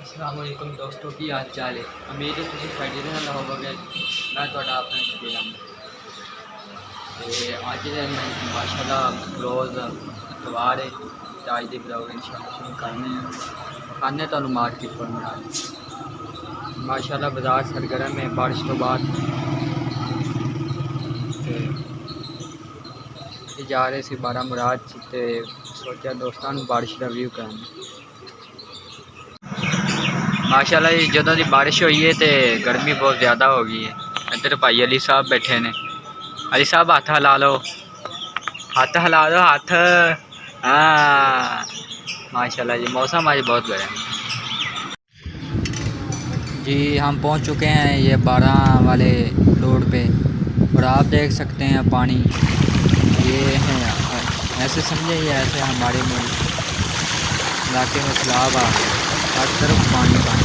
अस्सलाम वालेकुम दोस्तों की हाल चाल है। उम्मीद है तुम खैरियत नाल होवोगे। मैं तुहाडा अपना शकील अहमद ते अज मैं माशाल्लाह रोज़ इतवार है ते अज दे ब्लॉग इंशाल्लाह शुरू करने दिखाने तुहानू मार्केट पर माशाल्लाह बाज़ार सरगर्म है बारिश तो बाद ते जा रहे सी बारा मुराद ते सोचा दोस्तों बारिश का व्यू करना। माशाल्लाह जी जदों की बारिश हुई है तो गर्मी बहुत ज़्यादा हो गई है। इधर भाई अली साहब बैठे ने। अली साहब हाथ हिला लो, हाथ हिला दो हाथ। हाँ माशाल्लाह जी मौसम आज बहुत गर्म जी। हम पहुंच चुके हैं ये 12 वाले रोड पे और आप देख सकते हैं पानी ये है। ऐसे समझे ये ऐसे हमारे मुल्क इलाके में सैलाब आ गया, हर तरफ पानी पानी।